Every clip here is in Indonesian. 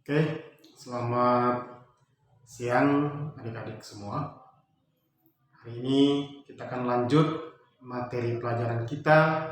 Oke, selamat siang adik-adik semua. Hari ini kita akan lanjut materi pelajaran kita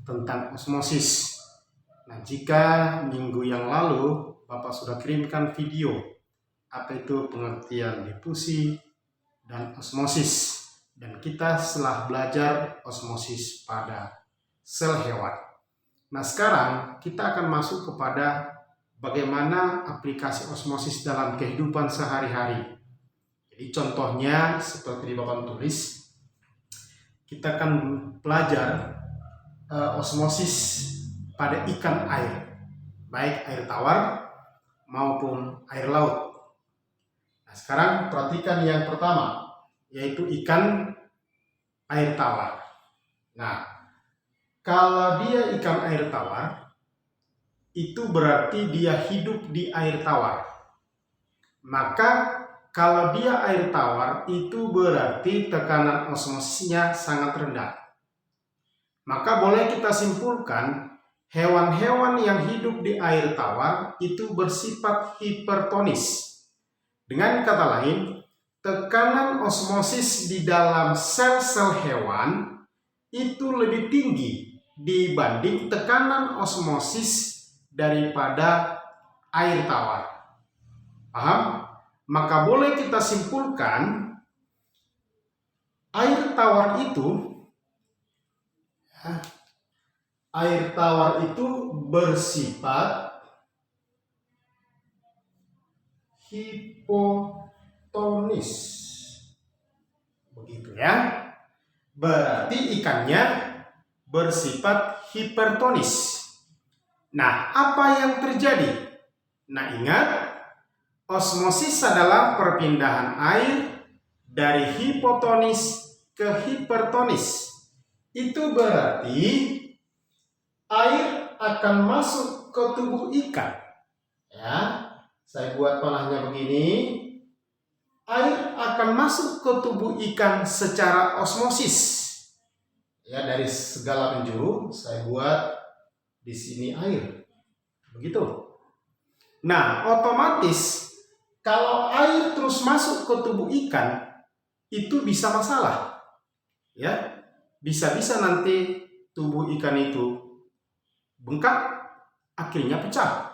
tentang osmosis. Nah, jika minggu yang lalu Bapak sudah kirimkan video apa itu pengertian difusi dan osmosis, dan kita setelah belajar osmosis pada sel hewan. Nah, sekarang kita akan masuk kepada bagaimana aplikasi osmosis dalam kehidupan sehari-hari. Jadi contohnya seperti di Bapak tulis, kita akan belajar osmosis pada ikan air, baik air tawar maupun air laut. Nah, sekarang perhatikan yang pertama, yaitu ikan air tawar. Nah, kalau dia ikan air tawar, itu berarti dia hidup di air tawar. Maka kalau dia air tawar, itu berarti tekanan osmosisnya sangat rendah. Maka boleh kita simpulkan, hewan-hewan yang hidup di air tawar itu bersifat hipertonis. Dengan kata lain, tekanan osmosis di dalam sel-sel hewan itu lebih tinggi dibanding tekanan osmosis daripada air tawar. Paham? Maka boleh kita simpulkan air tawar itu bersifat hipotonis. Begitu ya. Berarti ikannya bersifat hipertonis. Nah, apa yang terjadi? Nah, ingat, osmosis adalah perpindahan air dari hipotonis ke hipertonis. Itu berarti air akan masuk ke tubuh ikan. Ya, saya buat panahnya begini. Air akan masuk ke tubuh ikan secara osmosis. Ya, dari segala penjuru saya buat di sini air. Begitu. Nah, otomatis kalau air terus masuk ke tubuh ikan, itu bisa masalah. Ya, bisa-bisa nanti tubuh ikan itu bengkak, akhirnya pecah.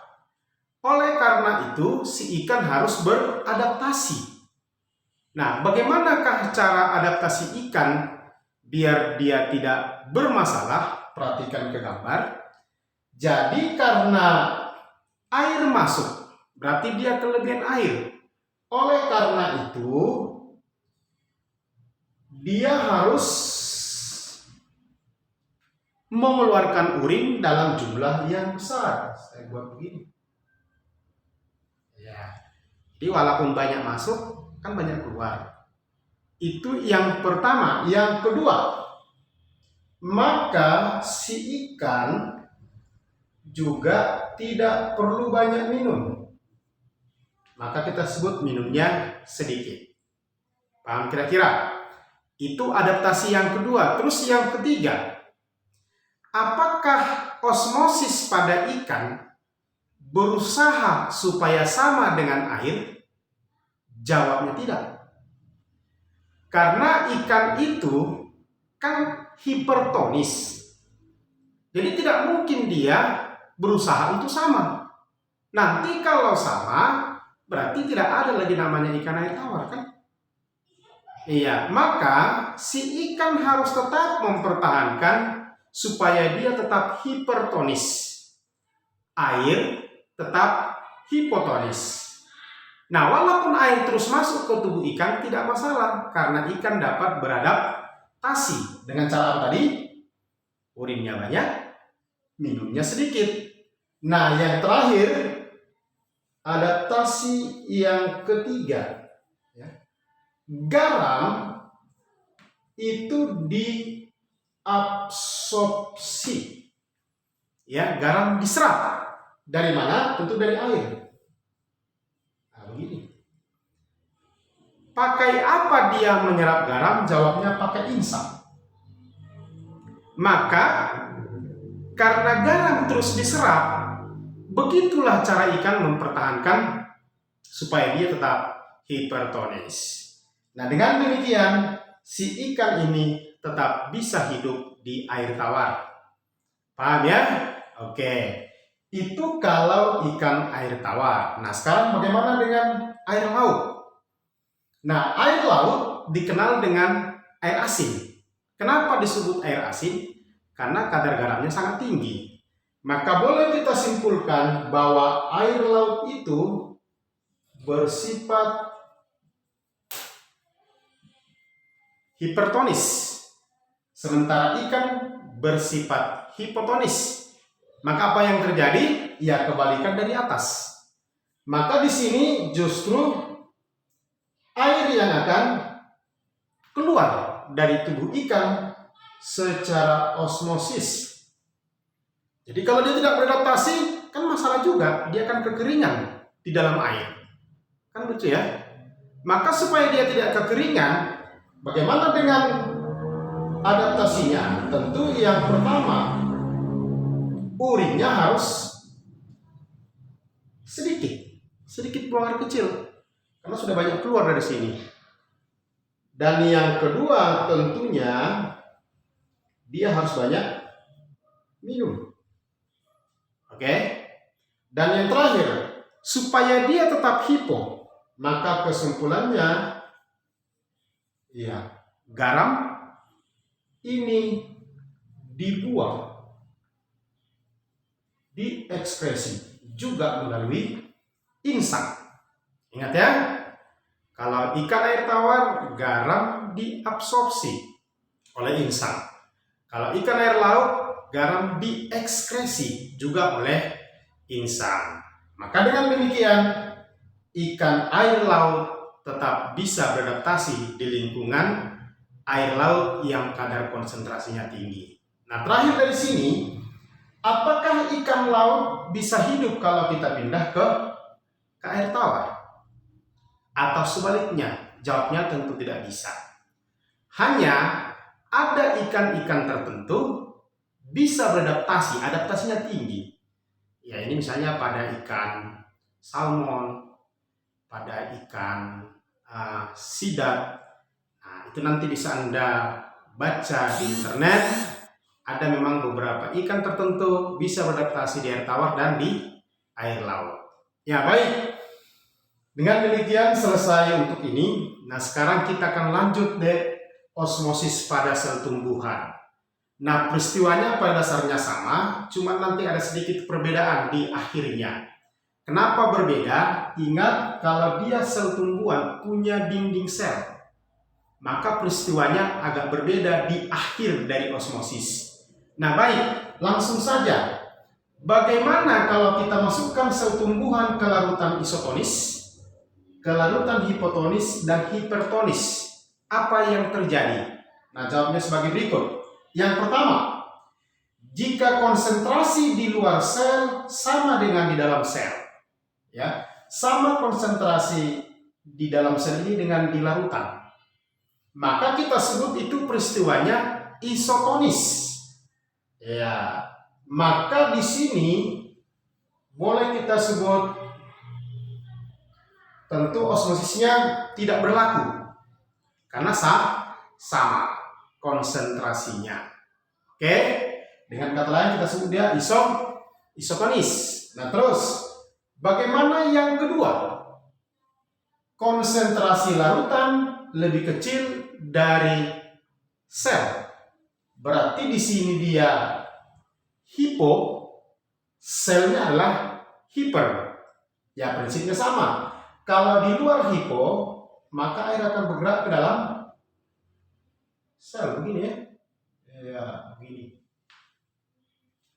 Oleh karena itu, si ikan harus beradaptasi. Nah, bagaimanakah cara adaptasi ikan biar dia tidak bermasalah? Perhatikan ke gambar. Jadi karena air masuk, berarti dia kelebihan air. Oleh karena itu, dia harus mengeluarkan urin dalam jumlah yang besar. Saya buat begini. Ya. Jadi walaupun banyak masuk, kan banyak keluar. Itu yang pertama. Yang kedua, maka si ikan juga tidak perlu banyak minum. Maka kita sebut minumnya sedikit. Paham kira-kira? Itu adaptasi yang kedua. Terus yang ketiga, apakah osmosis pada ikan berusaha supaya sama dengan air? Jawabnya tidak. Karena ikan itu kan hipertonis. Jadi tidak mungkin dia berusaha untuk sama. Nanti kalau sama, berarti tidak ada lagi namanya ikan air tawar, kan? Iya, maka si ikan harus tetap mempertahankan supaya dia tetap hipertonis. Air tetap hipotonis. Nah, walaupun air terus masuk ke tubuh ikan tidak masalah, karena ikan dapat beradaptasi dengan cara apa tadi? Urinnya banyak, minumnya sedikit. Nah, yang terakhir, adaptasi yang ketiga, ya. Garam itu diabsorpsi. Ya, garam diserap. Dari mana? Tentu dari air. Nah, begini. Pakai apa dia menyerap garam? Jawabnya pakai insang. Maka karena garam terus diserap, Begitulah cara ikan mempertahankan supaya dia tetap hipertonis. Nah, dengan demikian si ikan ini tetap bisa hidup di air tawar. Paham ya? Oke. Itu kalau ikan air tawar. Nah, sekarang bagaimana dengan air laut? Nah, air laut dikenal dengan air asin. Kenapa disebut air asin? Karena kadar garamnya sangat tinggi. Maka boleh kita simpulkan bahwa air laut itu bersifat hipertonis, sementara ikan bersifat hipotonis. Maka apa yang terjadi? Ya, kebalikan dari atas. Maka di sini justru air yang akan keluar dari tubuh ikan secara osmosis. Jadi kalau dia tidak beradaptasi, kan masalah juga, dia akan kekeringan di dalam air. Kan lucu ya? Maka supaya dia tidak kekeringan, bagaimana dengan adaptasinya? Tentu yang pertama, urinnya harus sedikit buang air kecil, karena sudah banyak keluar dari sini. Dan yang kedua tentunya dia harus banyak minum. Oke? Dan yang terakhir, supaya dia tetap hipo, maka kesimpulannya ya, garam ini dibuang, diekskresi juga melalui insang. Ingat ya, kalau ikan air tawar, garam diabsorpsi oleh insang. Kalau ikan air laut, garam diekskresi juga oleh insang. Maka dengan demikian, ikan air laut tetap bisa beradaptasi di lingkungan air laut yang kadar konsentrasinya tinggi. Nah, terakhir dari sini, apakah ikan laut bisa hidup kalau kita pindah ke air tawar? Atau sebaliknya? Jawabnya tentu tidak bisa. Hanya ada ikan-ikan tertentu bisa beradaptasi, adaptasinya tinggi. Ya, ini misalnya pada ikan salmon, pada ikan sidat. Nah, itu nanti bisa Anda baca di internet. Ada memang beberapa ikan tertentu bisa beradaptasi di air tawar dan di air laut. Ya, baik. Dengan demikian selesai untuk ini. Nah, sekarang kita akan lanjut deh osmosis pada sel tumbuhan. Nah, peristiwanya pada dasarnya sama, cuma nanti ada sedikit perbedaan di akhirnya. Kenapa berbeda? Ingat, kalau dia sel tumbuhan punya dinding sel, maka peristiwanya agak berbeda di akhir dari osmosis. Nah, baik, langsung saja. Bagaimana kalau kita masukkan sel tumbuhan ke larutan isotonis, ke larutan hipotonis dan hipertonis? Apa yang terjadi? Nah, jawabnya sebagai berikut. Yang pertama, jika konsentrasi di luar sel sama dengan di dalam sel, ya, sama konsentrasi di dalam sel ini dengan di larutan, maka kita sebut itu peristiwanya isotonis. Ya, maka di sini boleh kita sebut tentu osmosisnya tidak berlaku karena sama konsentrasinya. Oke, dengan kata lain kita sebut dia isotonis. Nah, terus bagaimana yang kedua? Konsentrasi larutan lebih kecil dari sel. Berarti di sini dia hipo, selnya adalah hiper. Ya, prinsipnya sama. Kalau di luar hipo, maka air akan bergerak ke dalam sel, begini ya. Ya, begini.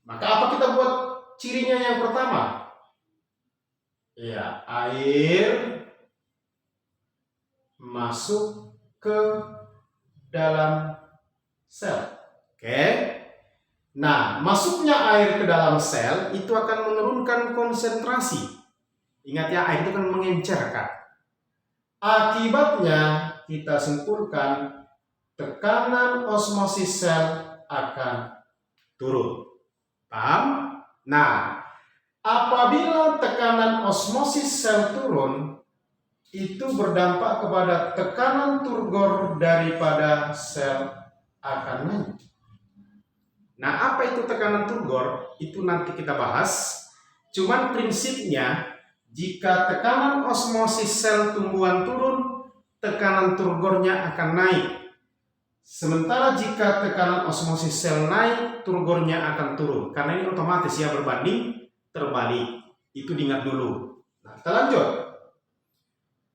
Maka apa kita buat cirinya yang pertama? Ya, air masuk ke dalam sel. Oke. Nah, masuknya air ke dalam sel itu akan menurunkan konsentrasi. Ingat ya, air itu kan mengencer kan. Akibatnya kita simpulkan tekanan osmosis sel akan turun. Paham? Nah, Apabila tekanan osmosis sel turun, itu berdampak kepada tekanan turgor daripada sel akan naik. Nah, apa itu tekanan turgor? Itu nanti kita bahas. Cuman prinsipnya, jika tekanan osmosis sel tumbuhan turun, tekanan turgornya akan naik. Sementara jika tekanan osmosis sel naik, turgornya akan turun. Karena ini otomatis ya, berbanding terbalik. Itu diingat dulu. Nah, kita lanjut.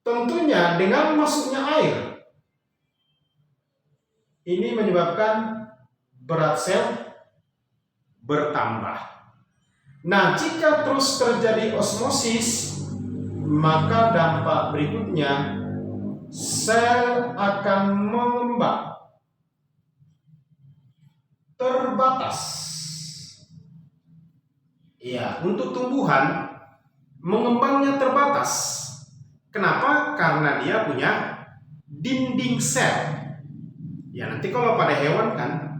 Tentunya dengan masuknya air, ini menyebabkan berat sel bertambah. Nah, jika terus terjadi osmosis, maka dampak berikutnya sel akan mengembang terbatas. Ya, untuk tumbuhan mengembangnya terbatas. Kenapa? Karena dia punya dinding sel. Ya, nanti kalau pada hewan kan,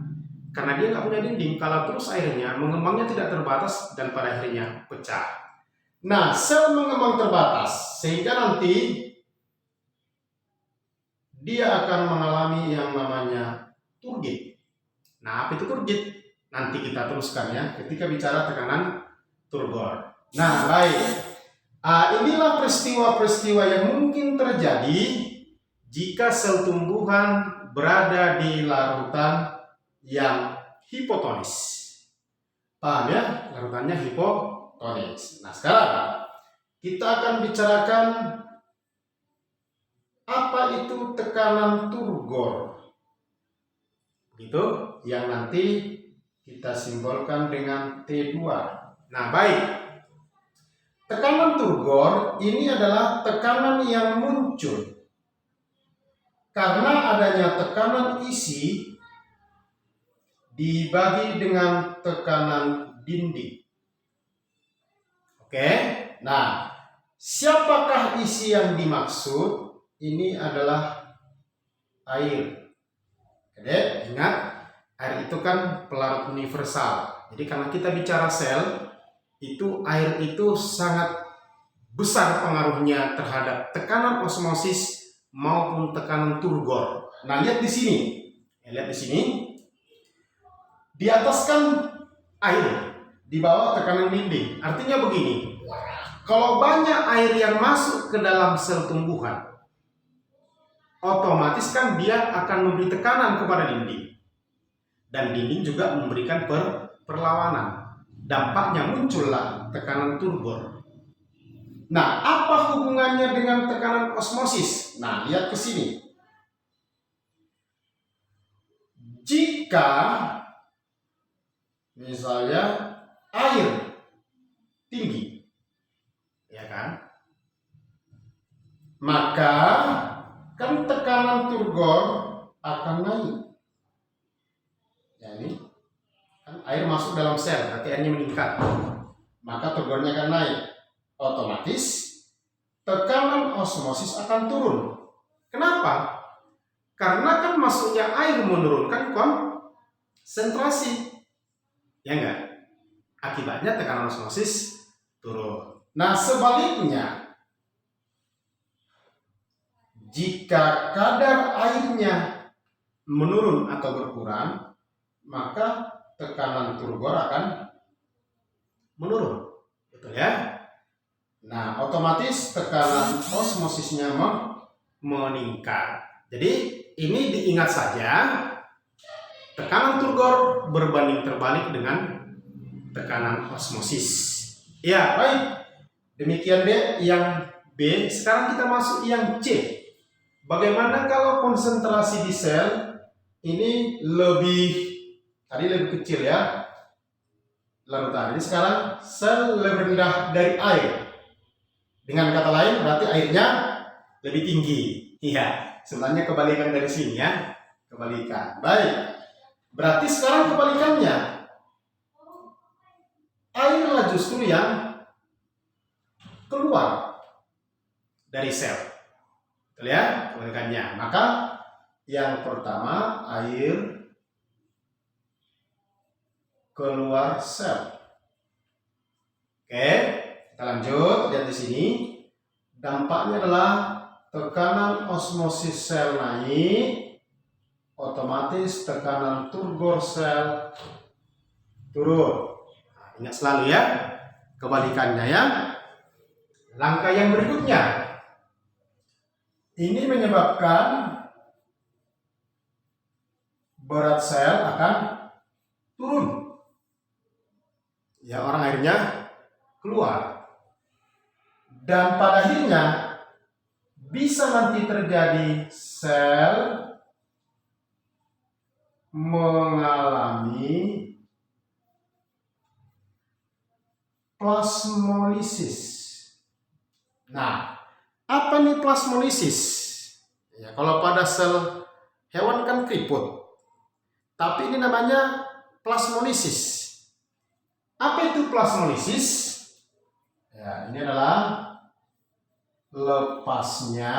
karena dia nggak punya dinding, kalau terus airnya mengembangnya tidak terbatas dan pada akhirnya pecah. Nah, sel mengembang terbatas sehingga nanti dia akan mengalami yang namanya turgid. Nah, apa itu turgid? Nanti kita teruskan ya ketika bicara tekanan turgor. Nah, baik. Inilah peristiwa-peristiwa yang mungkin terjadi jika sel tumbuhan berada di larutan yang hipotonis. Paham ya? Larutannya hipotonis. Nah, sekarang kita akan bicarakan apa itu tekanan turgor. Begitu, yang nanti kita simbolkan dengan T2. Nah, baik. Tekanan turgor ini adalah tekanan yang muncul karena adanya tekanan isi dibagi dengan tekanan dinding. Oke, nah, siapakah isi yang dimaksud? Ini adalah air. Oke, ingat, air itu kan pelarut universal. Jadi karena kita bicara sel, itu air itu sangat besar pengaruhnya terhadap tekanan osmosis maupun tekanan turgor. Nah, lihat di sini. Lihat di sini. Di atas kan air, di bawah tekanan dinding. Artinya begini. Kalau banyak air yang masuk ke dalam sel tumbuhan, otomatis kan dia akan memberi tekanan kepada dinding. Dan dinding juga memberikan perlawanan. Dampaknya muncullah tekanan turgor. Nah, apa hubungannya dengan tekanan osmosis? Nah, lihat ke sini. Jika misalnya air tinggi, ya kan? Maka kan tekanan turgor akan naik. Ya, ini kan air masuk dalam sel, berarti airnya meningkat. Maka turgornya akan naik. Otomatis tekanan osmosis akan turun. Kenapa? Karena kan masuknya air menurunkan konsentrasi. Ya enggak? Akibatnya tekanan osmosis turun. Nah, sebaliknya, jika kadar airnya menurun atau berkurang, maka tekanan turgor akan menurun. Betul ya? Nah, otomatis tekanan osmosisnya meningkat. Jadi, ini diingat saja, tekanan turgor berbanding terbalik dengan tekanan osmosis. Ya, baik. Demikian D yang B. Sekarang kita masuk yang C. Bagaimana kalau konsentrasi di sel ini tadi lebih kecil ya, larutan. Ini sekarang sel lebih rendah dari air. Dengan kata lain, berarti airnya lebih tinggi. Iya, sebenarnya kebalikan dari sini ya. Kebalikan. Baik. Berarti sekarang kebalikannya. Airlah justru yang keluar dari sel. Betul ya? Kebalikannya. Maka yang pertama, air keluar sel. Oke, kita lanjut. Lihat di sini. Dampaknya adalah tekanan osmosis sel naik, otomatis tekanan turgor sel turun. Nah, ingat selalu ya, kebalikannya ya. Langkah yang berikutnya, ini menyebabkan berat sel akan turun. Ya, orang akhirnya keluar. Dan pada akhirnya bisa nanti terjadi sel mengalami plasmolisis. Nah, apa nih plasmolisis? Ya, kalau pada sel hewan kan keriput. Tapi ini namanya plasmolisis. Apa itu plasmolisis? Ya, ini adalah lepasnya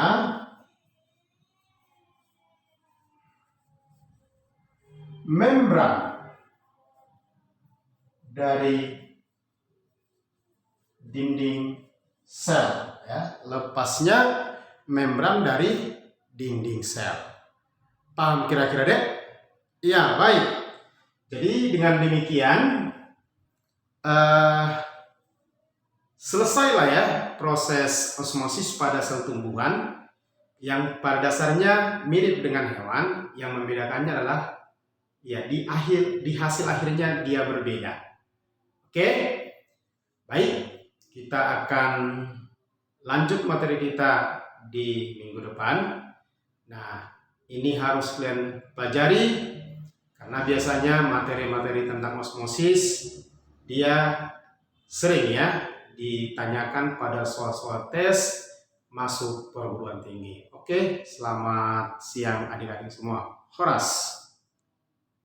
membran dari dinding sel, ya, lepasnya membran dari dinding sel. Paham kira-kira deh? Ya, baik. Jadi dengan demikian selesailah ya proses osmosis pada sel tumbuhan yang pada dasarnya mirip dengan hewan. Yang membedakannya adalah ya di hasil akhirnya dia berbeda. Oke, baik, kita akan lanjut materi kita di minggu depan. Nah, ini harus kalian pelajari karena biasanya materi-materi tentang osmosis dia sering ya ditanyakan pada soal-soal tes masuk perguruan tinggi. Oke, selamat siang adik-adik semua. Horas.